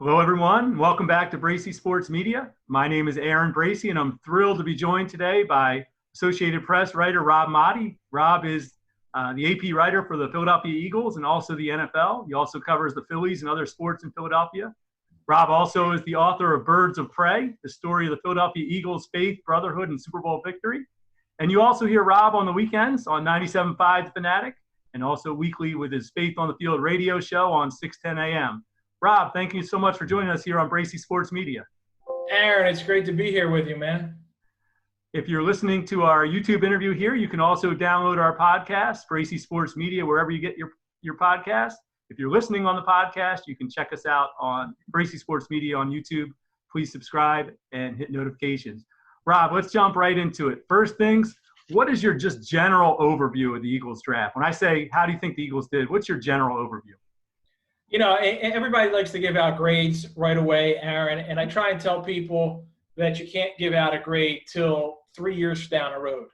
Hello, everyone. Welcome back to Bracy Sports Media. My name is Aaron Bracy, and I'm thrilled to be joined today by Associated Press writer Rob Maaddi. Rob is the AP writer for the Philadelphia Eagles and also the NFL. He also covers the Phillies and other sports in Philadelphia. Rob also is the author of Birds of Prey, the story of the Philadelphia Eagles' faith, brotherhood, and Super Bowl victory. And you also hear Rob on the weekends on 97.5 The Fanatic, and also weekly with his Faith on the Field radio show on 6:10 a.m. Rob, thank you so much for joining us here on Bracy Sports Media. Aaron, it's great to be here with you, man. If you're listening to our YouTube interview here, you can also download our podcast, Bracy Sports Media, wherever you get your podcast. If you're listening on the podcast, you can check us out on Bracy Sports Media on YouTube. Please subscribe and hit notifications. Rob, let's jump right into it. First things, what is your just general overview of the Eagles draft? When I say, how do you think the Eagles did, what's your general overview? You know, everybody likes to give out grades right away, Aaron, and I try and tell people that you can't give out a grade till 3 years down the road.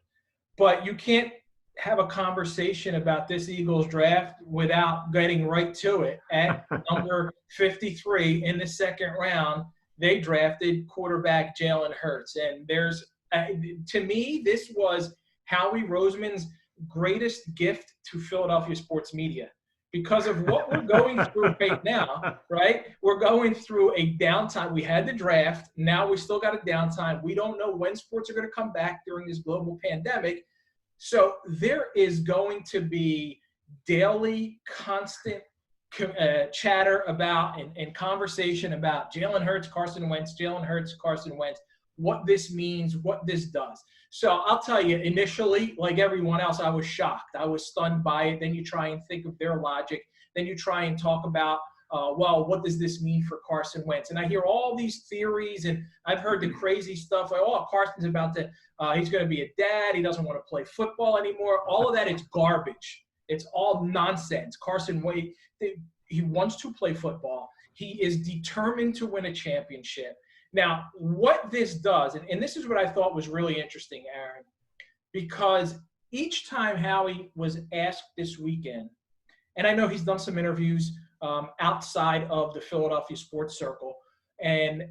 But you can't have a conversation about this Eagles draft without getting right to it. At number 53 in the second round, they drafted quarterback Jalen Hurts. And to me, this was Howie Roseman's greatest gift to Philadelphia sports media. Because of what we're going through right now, right? We're going through a downtime. We had the draft. Now we still got a downtime. We don't know when sports are going to come back during this global pandemic. So there is going to be daily, constant chatter about and conversation about Jalen Hurts, Carson Wentz, Jalen Hurts, Carson Wentz, what this means, what this does. So I'll tell you, initially, like everyone else, I was shocked. I was stunned by it. Then you try and think of their logic. Then you try and talk about, well, what does this mean for Carson Wentz? And I hear all these theories, and I've heard the crazy stuff. Like, oh, Carson's about to he's going to be a dad. He doesn't want to play football anymore. All of that is garbage. It's all nonsense. Carson Wentz, he wants to play football. He is determined to win a championship. Now, what this does, and this is what I thought was really interesting, Aaron, because each time Howie was asked this weekend, and I know he's done some interviews outside of the Philadelphia sports circle, and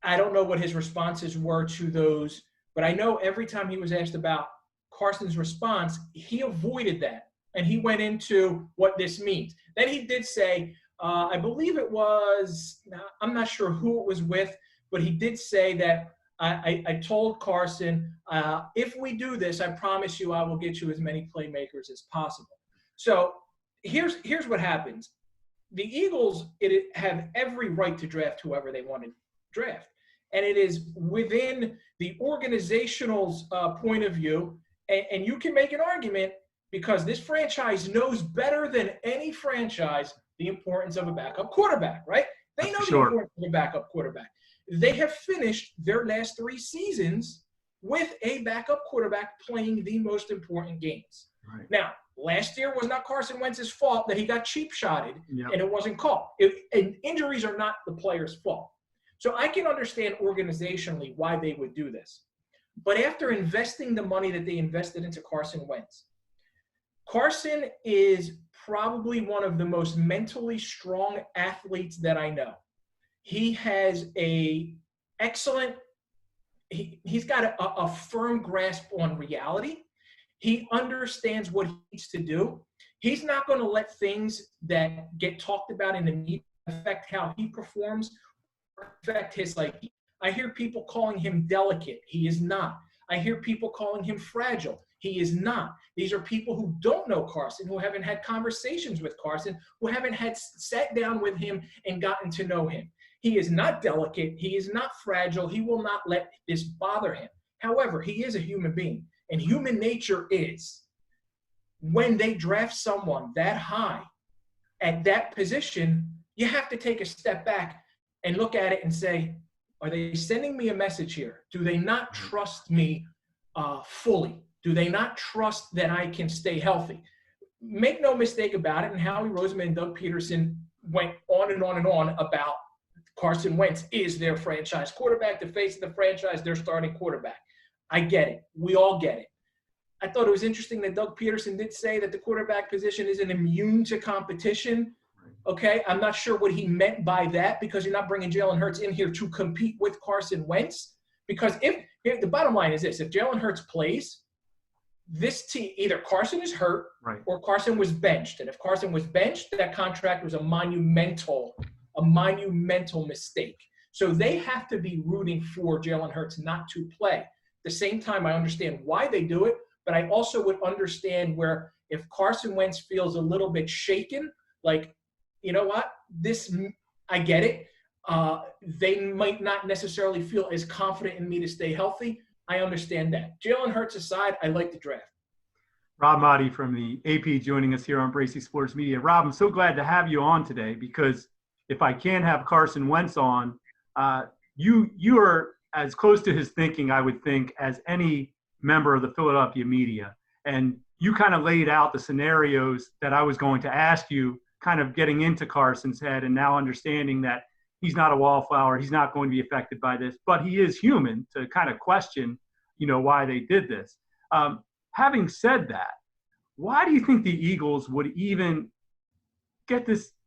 I don't know what his responses were to those, but I know every time he was asked about Carson's response, he avoided that, and he went into what this means. Then he did say, I believe it was, I'm not sure who it was with, but he did say that I told Carson, if we do this, I promise you I will get you as many playmakers as possible. So here's what happens. The Eagles have every right to draft whoever they want to draft. And it is within the organizational's point of view. And you can make an argument because this franchise knows better than any franchise the importance of a backup quarterback, right? They know the importance of a backup quarterback. They have finished their last 3 seasons with a backup quarterback playing the most important games. Right. Now, last year was not Carson Wentz's fault that he got cheap-shotted and it wasn't called. And injuries are not the player's fault. So I can understand organizationally why they would do this. But after investing the money that they invested into Carson Wentz, Carson is probably one of the most mentally strong athletes that I know. He has he's got a firm grasp on reality. He understands what he needs to do. He's not going to let things that get talked about in the media affect how he performs, affect his psyche. I hear people calling him delicate. He is not. I hear people calling him fragile. He is not. These are people who don't know Carson, who haven't had conversations with Carson, who haven't sat down with him and gotten to know him. He is not delicate. He is not fragile. He will not let this bother him. However, he is a human being, and human nature is when they draft someone that high at that position, you have to take a step back and look at it and say, are they sending me a message here? Do they not trust me fully? Do they not trust that I can stay healthy? Make no mistake about it, and Howie Roseman and Doug Peterson went on and on and on about Carson Wentz is their franchise quarterback, the face of the franchise, their starting quarterback. I get it. We all get it. I thought it was interesting that Doug Peterson did say that the quarterback position isn't immune to competition. Okay, I'm not sure what he meant by that, because you're not bringing Jalen Hurts in here to compete with Carson Wentz. Because if the bottom line is this, if Jalen Hurts plays, this team, either Carson is hurt or Carson was benched. And if Carson was benched, that contract was a monumental mistake. So they have to be rooting for Jalen Hurts not to play. At the same time, I understand why they do it, but I also would understand where if Carson Wentz feels a little bit shaken, like, you know what, I get it. They might not necessarily feel as confident in me to stay healthy. I understand that. Jalen Hurts aside, I like the draft. Rob Maaddi from the AP joining us here on Bracy Sports Media. Rob, I'm so glad to have you on today, because if I can have Carson Wentz on, you are as close to his thinking, I would think, as any member of the Philadelphia media. And you kind of laid out the scenarios that I was going to ask you, kind of getting into Carson's head and now understanding that he's not a wallflower, he's not going to be affected by this, but he is human to kind of question, why they did this. Having said that, why do you think the Eagles would even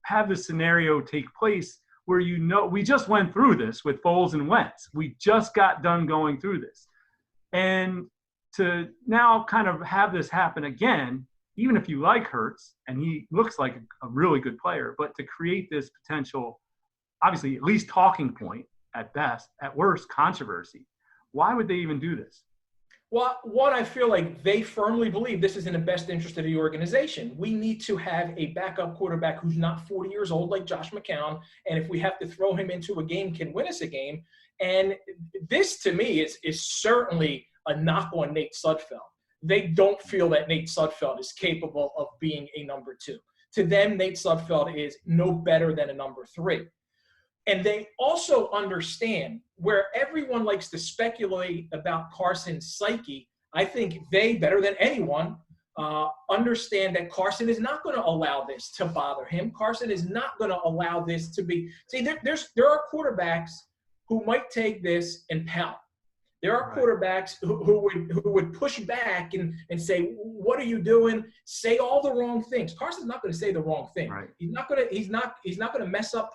have this scenario take place where, we just went through this with Foles and Wentz. We just got done going through this. And to now kind of have this happen again, even if you like Hurts, and he looks like a really good player, but to create this potential, obviously at least talking point at best, at worst controversy, why would they even do this? Well, one, I feel like they firmly believe this is in the best interest of the organization. We need to have a backup quarterback who's not 40 years old like Josh McCown, and if we have to throw him into a game, can win us a game. And this, to me, is certainly a knock on Nate Sudfeld. They don't feel that Nate Sudfeld is capable of being a number 2. To them, Nate Sudfeld is no better than a number 3. And they also understand, where everyone likes to speculate about Carson's psyche, I think they, better than anyone, understand that Carson is not going to allow this to bother him. Carson is not going to allow this to be – see, there are quarterbacks who might take this and pout. There are quarterbacks who would push back and say, "What are you doing?" Say all the wrong things. Carson's not going to say the wrong thing. Right. He's not going to mess up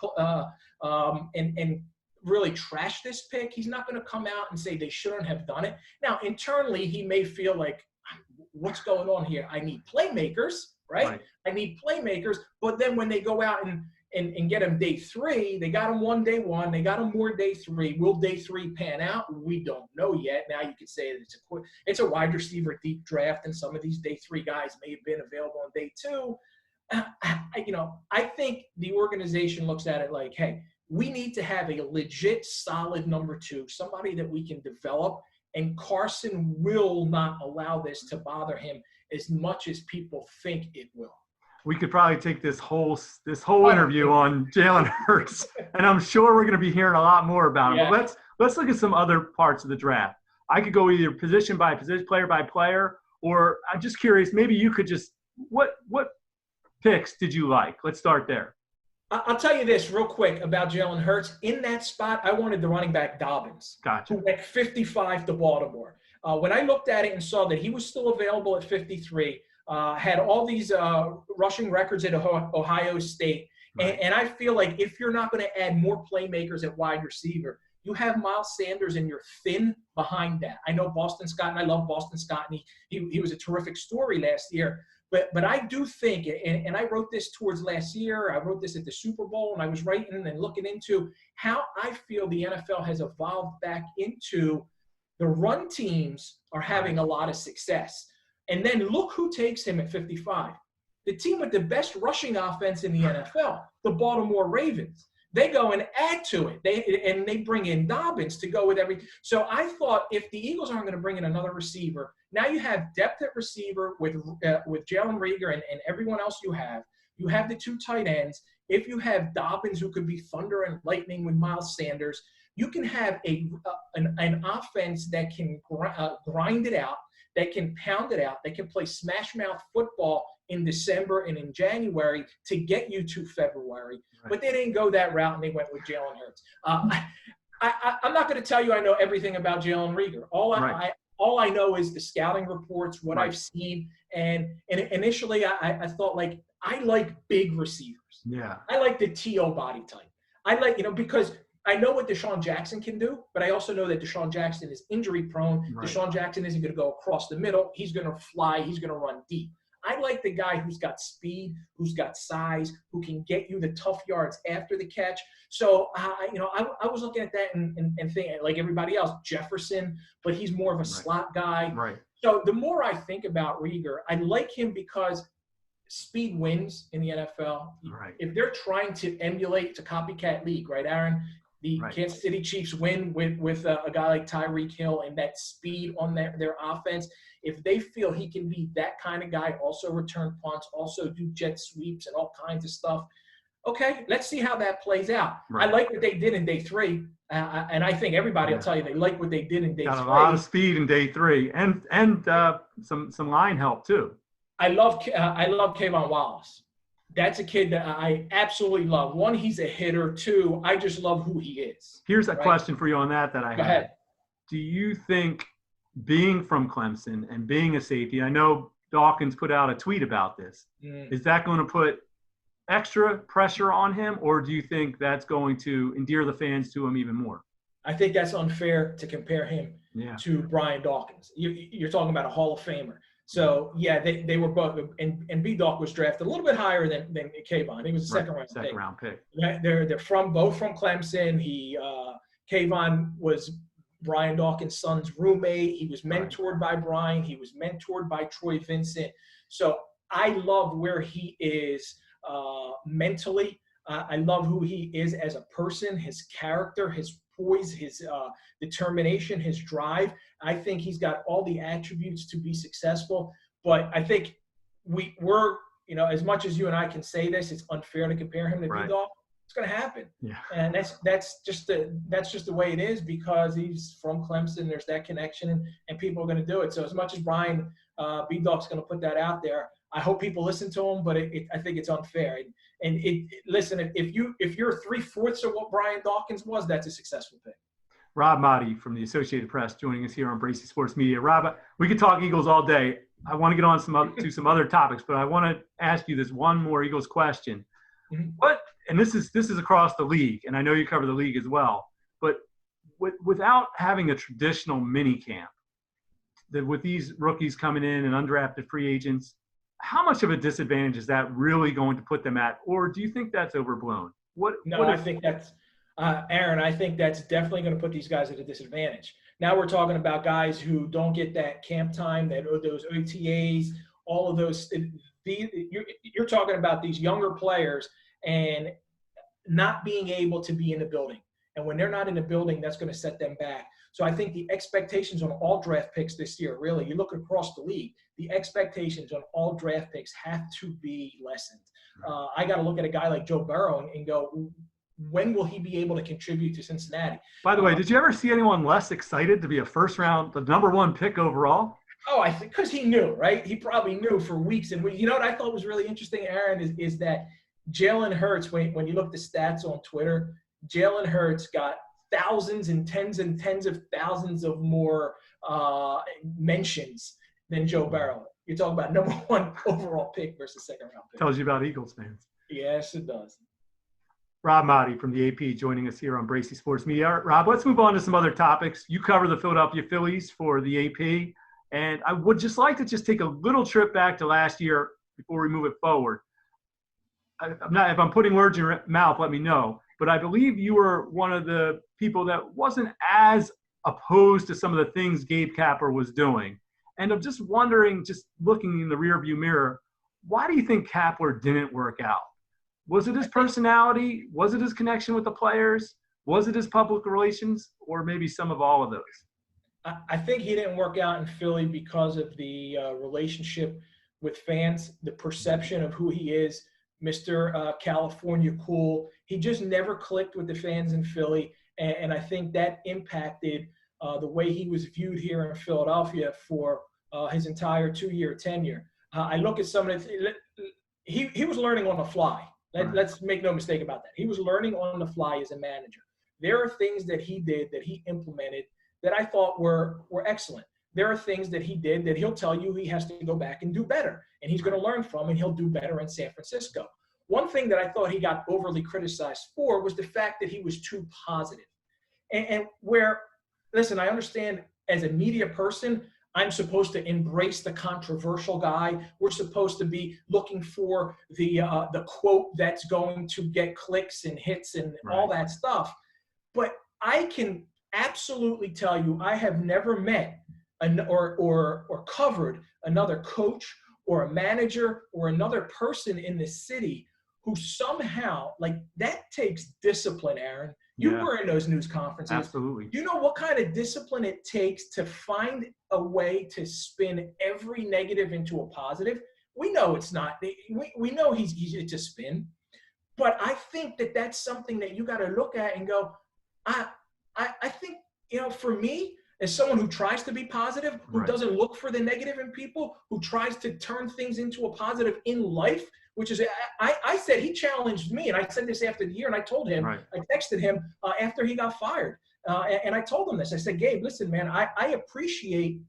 and really trash this pick. He's not going to come out and say they shouldn't have done it. Now, internally, he may feel like, "What's going on here? I need playmakers, right? I need playmakers." But then when they go out and get him day 3, they got him day 1, they got him more day 3. Will day 3 pan out? We don't know yet. Now you could say that it's a wide receiver deep draft, and some of these day 3 guys may have been available on day 2. I think the organization looks at it like, hey, we need to have a legit solid number 2, somebody that we can develop, and Carson will not allow this to bother him as much as people think it will. We could probably take this whole interview on Jalen Hurts, and I'm sure we're going to be hearing a lot more about him. Yeah. But let's look at some other parts of the draft. I could go either position by position, player by player, or I'm just curious, maybe you could just what picks did you like? Let's start there. I'll tell you this real quick about Jalen Hurts. In that spot, I wanted the running back Dobbins, who went 55 to Baltimore. When I looked at it and saw that he was still available at 53, had all these rushing records at Ohio State. Right. And I feel like if you're not going to add more playmakers at wide receiver, you have Miles Sanders and you're thin behind that. I know Boston Scott, and I love Boston Scott, and he was a terrific story last year. But I do think, and I wrote this towards last year, I wrote this at the Super Bowl, and I was writing and looking into how I feel the NFL has evolved back into the run teams are having a lot of success. And then look who takes him at 55. The team with the best rushing offense in the NFL, the Baltimore Ravens. They go and add to it. They bring in Dobbins to go with everything. So I thought if the Eagles aren't going to bring in another receiver, now you have depth at receiver with Jalen Reagor and everyone else you have. You have the 2 tight ends. If you have Dobbins, who could be thunder and lightning with Miles Sanders, you can have an offense that can grind it out, that can pound it out, that can play smash mouth football in December and in January to get you to February. Right. But they didn't go that route, and they went with Jalen Hurts. I'm not going to tell you I know everything about Jalen Reagor. All I know is the scouting reports, what I've seen. And initially I thought, like, I like big receivers. Yeah. I like the T.O. body type. I like, because I know what Deshaun Jackson can do, but I also know that Deshaun Jackson is injury prone. Right. Deshaun Jackson isn't going to go across the middle. He's going to fly. He's going to run deep. I like the guy who's got speed, who's got size, who can get you the tough yards after the catch. So, I was looking at that and thinking, like everybody else, Jefferson, but he's more of a slot guy. Right. So the more I think about Reagor, I like him because speed wins in the NFL. Right. If they're trying to emulate, it's a copycat league, right, Aaron? The Kansas City Chiefs win with a guy like Tyreek Hill and that speed on their offense. If they feel he can be that kind of guy, also return punts, also do jet sweeps and all kinds of stuff, okay, let's see how that plays out. Right. I like what they did in day 3, and I think everybody will tell you they like what they did in day 3. Got a lot of speed in day 3, and some line help too. I love Kayvon Wallace. That's a kid that I absolutely love. 1, he's a hitter. 2, I just love who he is. Here's a question for you on that I had. Go ahead. Do you think, being from Clemson and being a safety, I know Dawkins put out a tweet about this, is that going to put extra pressure on him, or do you think that's going to endear the fans to him even more? I think that's unfair to compare him to Brian Dawkins. You're talking about a Hall of Famer. So, yeah, they were both – and B-Dawk was drafted a little bit higher than Kayvon. He was a second-round pick. They're both from Clemson. Kayvon was Brian Dawkins' son's roommate. He was mentored by Brian. He was mentored by Troy Vincent. So I love where he is mentally. I love who he is as a person, his character, his poise, his determination, his drive. I think he's got all the attributes to be successful. But I think we're as much as you and I can say this, it's unfair to compare him to B-Dawg. It's going to happen. Yeah. And that's just the way it is because he's from Clemson. There's that connection, and people are going to do it. So as much as Brian B-Dawg's going to put that out there, I hope people listen to him, but I think it's unfair. And listen, if you're 3/4 of what Brian Dawkins was, that's a successful pick. Rob Maaddi from the Associated Press joining us here on Bracy Sports Media. Rob, we could talk Eagles all day. I want to get on to some other topics, but I want to ask you this one more Eagles question. Mm-hmm. And this is across the league, and I know you cover the league as well, but without having a traditional mini camp, with these rookies coming in and undrafted free agents, how much of a disadvantage is that really going to put them at, or do you think that's overblown? I think that's Aaron. I think that's definitely going to put these guys at a disadvantage. Now we're talking about guys who don't get that camp time, those OTAs, all of those. You're talking about these younger players and not being able to be in the building. And when they're not in the building, that's going to set them back. So I think the expectations on all draft picks this year, really, you look across the league, the expectations on all draft picks have to be lessened. I got to look at a guy like Joe Burrow and go, when will he be able to contribute to Cincinnati? By the way, did you ever see anyone less excited to be a first-round, the number 1 pick overall? Oh, I think because he knew, right? He probably knew for weeks and weeks. You know what I thought was really interesting, Aaron, is that Jalen Hurts, when you look at the stats on Twitter, Jalen Hurts got thousands and tens of thousands of more mentions than Joe Burrow. You're talking about number 1 overall pick versus second-round pick. Tells you about Eagles fans. Yes, it does. Rob Maaddi from the AP joining us here on Bracy Sports Media. Rob, let's move on to some other topics. You cover the Philadelphia Phillies for the AP, and I would just like to take a little trip back to last year before we move it forward. If I'm putting words in your mouth, let me know. But I believe you were one of the people that wasn't as opposed to some of the things Gabe Kapler was doing. And I'm just wondering, just looking in the rearview mirror, why do you think Kapler didn't work out? Was it his personality? Was it his connection with the players? Was it his public relations? Or maybe some of all of those? I think he didn't work out in Philly because of the relationship with fans, the perception of who he is. Mr. California cool. He just never clicked with the fans in Philly, and I think that impacted the way he was viewed here in Philadelphia for his entire 2-year tenure. I look at some of the – he was learning on the fly. Let's make no mistake about that. He was learning on the fly as a manager. There are things that he did that he implemented that I thought were excellent. There are things that he did that he'll tell you he has to go back and do better, and he's going to learn from, and he'll do better in San Francisco. one thing that I thought he got overly criticized for was the fact that he was too positive. And where, listen, I understand as a media person, I'm supposed to embrace the controversial guy. We're supposed to be looking for the quote that's going to get clicks and hits and all that stuff. But I can absolutely tell you, I have never met or covered another coach or a manager or another person in the city who somehow, like, that takes discipline, Aaron. You were in those news conferences. Absolutely. You know what kind of discipline it takes to find a way to spin every negative into a positive? We know it's not. We know it's a spin. But I think that that's something that you got to look at and go, I think, you know, for me, as someone who tries to be positive, who doesn't look for the negative in people, who tries to turn things into a positive in life, which is, I said, he challenged me, and I said this after the year, and I told him, I texted him after he got fired, and I told him this. I said, Gabe, listen, man, I appreciate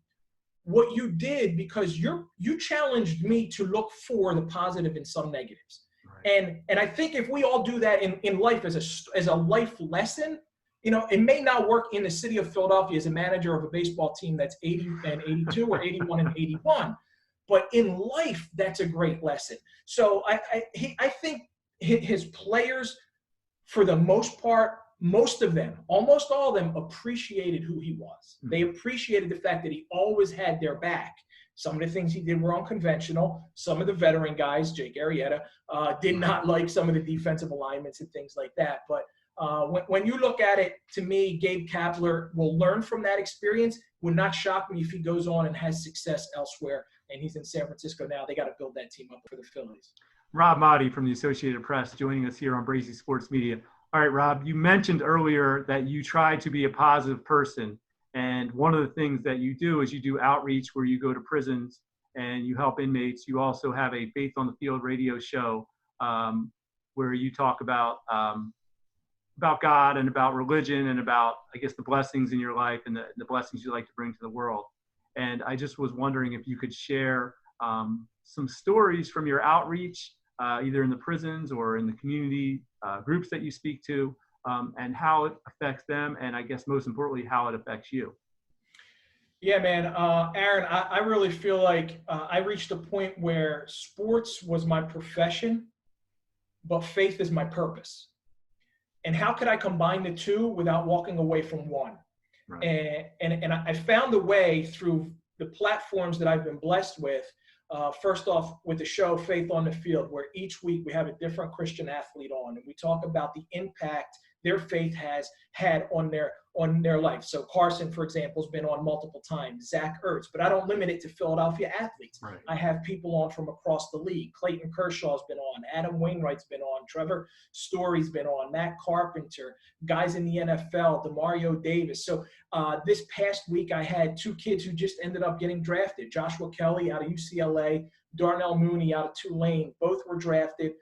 what you did because you challenged me to look for the positive in some negatives. And I think if we all do that in life as a life lesson, you know, it may not work in the city of Philadelphia as a manager of a baseball team that's 80 and 82 or 81 and 81. But in life, that's a great lesson. So I think his players, for the most part, most of them, almost all of them, appreciated who he was. They appreciated the fact that he always had their back. Some of the things he did were unconventional. Some of the veteran guys, Jake Arrieta, did not like some of the defensive alignments and things like that. But when you look at it, to me, Gabe Kapler will learn from that experience. Would not shock me if he goes on and has success elsewhere. And he's in San Francisco now. They got to build that team up for the Phillies. Rob Maaddi from the Associated Press joining us here on Bracy Sports Media. All right, Rob, you mentioned earlier that you try to be a positive person. And one of the things that you do is you do outreach where you go to prisons and you help inmates. You also have a Faith on the Field radio show where you talk about God and about religion and about, I guess, the blessings in your life and the blessings you like to bring to the world. And I just was wondering if you could share some stories from your outreach, either in the prisons or in the community groups that you speak to, and how it affects them, and I guess most importantly, how it affects you. Yeah, man. Aaron, I really feel like I reached a point where sports was my profession, but faith is my purpose. And how could I combine the two without walking away from one? And I found a way through the platforms that I've been blessed with. First off, with the show Faith on the Field, where each week we have a different Christian athlete on, and we talk about the impact their faith has had on their life. So Carson, for example, has been on multiple times, Zach Ertz, but I don't limit it to Philadelphia athletes. I have people on from across the league. Clayton Kershaw's been on, Adam Wainwright's been on, Trevor Story's been on, Matt Carpenter, guys in the NFL, Demario Davis. So this past week I had two kids who just ended up getting drafted, Joshua Kelly out of UCLA, Darnell Mooney out of Tulane. Both were drafted,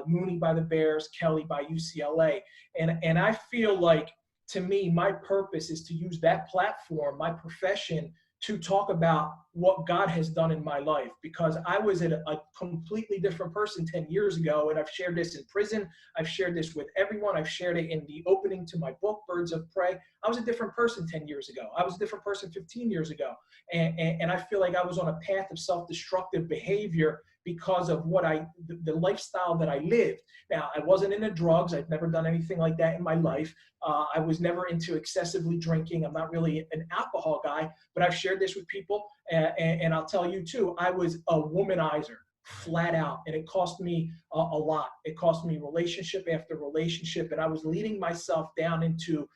Mooney by the Bears, Kelly by UCLA. And I feel like, to me, my purpose is to use that platform, my profession, to talk about what God has done in my life, because I was a completely different person 10 years ago. And I've shared this in prison. I've shared this with everyone. I've shared it in the opening to my book, Birds of Prey. I was a different person 10 years ago. I was a different person 15 years ago. And I feel like I was on a path of self-destructive behavior because of the lifestyle that I lived. Now, I wasn't into drugs. I've never done anything like that in my life. I was never into excessively drinking. I'm not really an alcohol guy, but I've shared this with people. And I'll tell you too, I was a womanizer, flat out. And it cost me a lot. It cost me relationship after relationship. And I was leading myself down into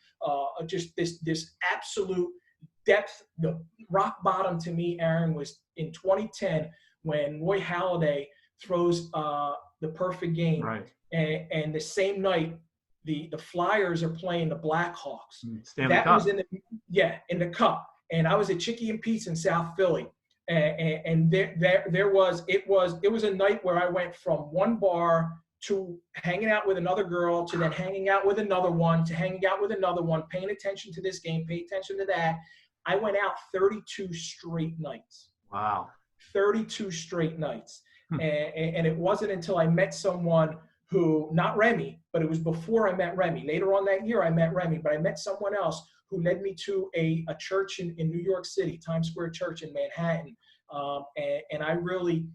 just this absolute depth. The rock bottom to me, Aaron, was in 2010 when Roy Halladay throws the perfect game. And the same night, the Flyers are playing the Blackhawks. Stanley Cup. Was in the Cup. And I was at Chicky and Pete's in South Philly. And it was a night where I went from one bar to hanging out with another girl, to then hanging out with another one, to hanging out with another one, paying attention to this game, paying attention to that. I went out 32 straight nights. Wow. 32 straight nights. And it wasn't until I met someone who, not Remy, but it was before I met Remy. Later on that year, I met Remy, but I met someone else who led me to a church in New York City, Times Square Church in Manhattan. And I really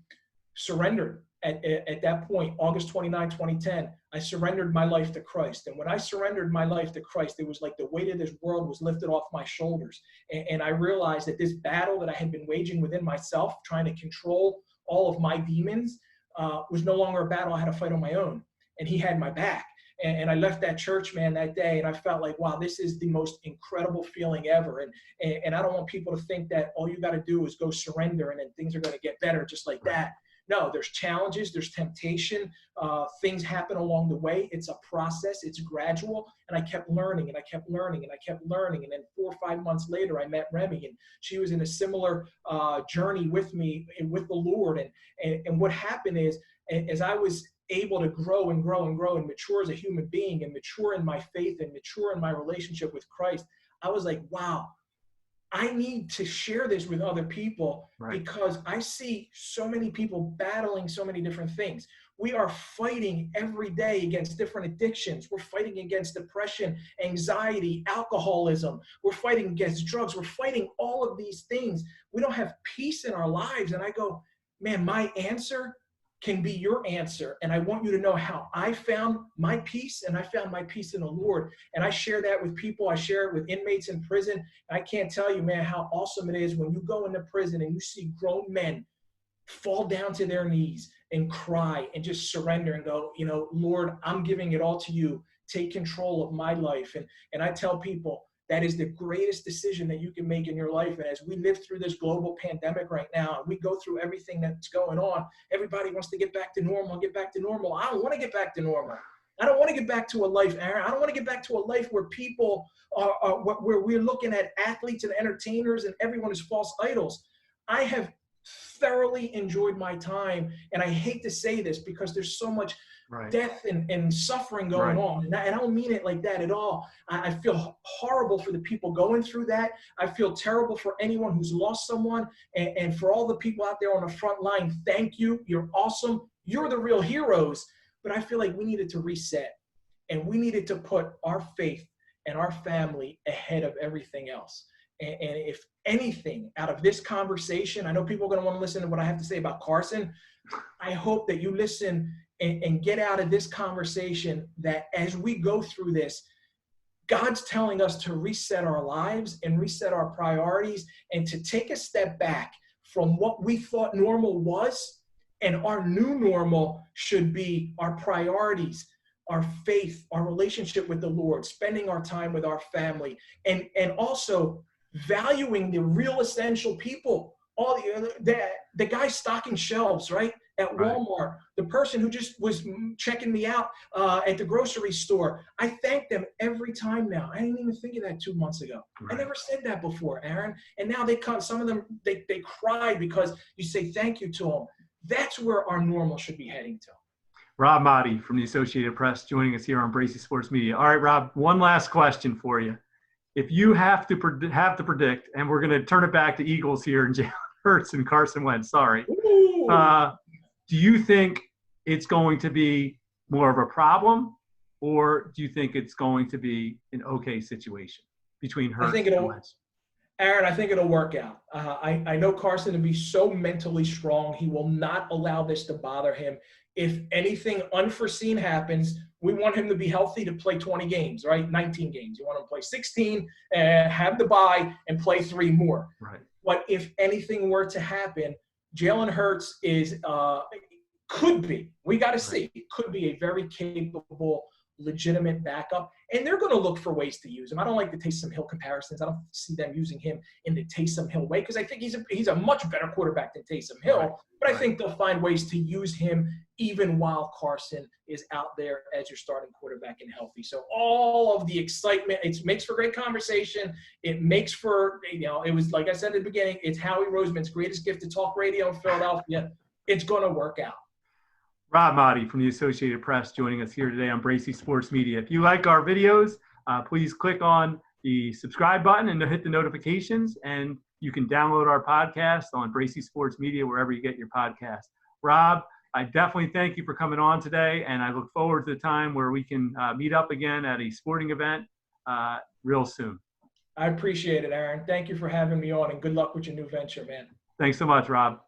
surrendered at that point, August 29, 2010. I surrendered my life to Christ. And when I surrendered my life to Christ, it was like the weight of this world was lifted off my shoulders. And I realized that this battle that I had been waging within myself, trying to control all of my demons, was no longer a battle I had to fight on my own. And he had my back. And I left that church, man, that day, and I felt like, wow, this is the most incredible feeling ever. And I don't want people to think that all you got to do is go surrender and then things are going to get better just like that. No, there's challenges, there's temptation, things happen along the way. It's a process, it's gradual. And I kept learning and I kept learning and I kept learning. And then 4 or 5 months later, I met Remy, and she was in a similar journey with me and with the Lord. And what happened is, as I was able to grow and grow and grow and mature as a human being and mature in my faith and mature in my relationship with Christ, I was like, wow, I need to share this with other people, because I see so many people battling so many different things. We are fighting every day against different addictions. We're fighting against depression, anxiety, alcoholism. We're fighting against drugs. We're fighting all of these things. We don't have peace in our lives. And I go, man, my answer can be your answer. And I want you to know how I found my peace, and I found my peace in the Lord. And I share that with people. I share it with inmates in prison. And I can't tell you, man, how awesome it is when you go into prison and you see grown men fall down to their knees and cry and just surrender and go, you know, Lord, I'm giving it all to you. Take control of my life. And I tell people, that is the greatest decision that you can make in your life. And as we live through this global pandemic right now, and we go through everything that's going on, everybody wants to get back to normal, get back to normal. I don't want to get back to normal. I don't want to get back to a life, Aaron. I don't want to get back to a life where people where we're looking at athletes and entertainers and everyone is false idols. I have thoroughly enjoyed my time. And I hate to say this because there's so much death and suffering going on. And I don't mean it like that at all. I feel horrible for the people going through that. I feel terrible for anyone who's lost someone. And for all the people out there on the front line, thank you. You're awesome. You're the real heroes. But I feel like we needed to reset. And we needed to put our faith and our family ahead of everything else. And if anything out of this conversation, I know people are going to want to listen to what I have to say about Carson. I hope that you listen and get out of this conversation that as we go through this, God's telling us to reset our lives and reset our priorities and to take a step back from what we thought normal was, and our new normal should be our priorities, our faith, our relationship with the Lord, spending our time with our family, and also valuing the real essential people. All the guy stocking shelves, right, at Walmart, the person who just was checking me out at the grocery store. I thank them every time now. I didn't even think of that 2 months ago. I never said that before, Aaron. And now they come. Some of them they cry because you say thank you to them. That's where our normal should be heading to. Rob Maaddi from the Associated Press joining us here on Bracy Sports Media. All right, Rob, one last question for you. If you have to predict, and we're going to turn it back to Eagles here and Jalen Hurts and Carson Wentz, sorry. Do you think it's going to be more of a problem, or do you think it's going to be an okay situation between Hurts and Wentz? Aaron, I think it'll work out. I know Carson to be so mentally strong. He will not allow this to bother him. If anything unforeseen happens, we want him to be healthy to play 20 games, right? 19 games. You want him to play 16, have the bye, and play 3 more. Right. But if anything were to happen, Jalen Hurts could be, we got to see, could be a very capable, legitimate backup. And they're going to look for ways to use him. I don't like the Taysom Hill comparisons. I don't see them using him in the Taysom Hill way because I think he's a much better quarterback than Taysom Hill. But I think they'll find ways to use him even while Carson is out there as your starting quarterback and healthy. So all of the excitement, it makes for great conversation. It makes for, it was, like I said at the beginning, it's Howie Roseman's greatest gift to talk radio in Philadelphia. It's going to work out. Rob Maaddi from the Associated Press joining us here today on Bracy Sports Media. If you like our videos, please click on the subscribe button and hit the notifications. And you can download our podcast on Bracy Sports Media wherever you get your podcast. Rob, I definitely thank you for coming on today, and I look forward to the time where we can meet up again at a sporting event real soon. I appreciate it, Aaron. Thank you for having me on, and good luck with your new venture, man. Thanks so much, Rob.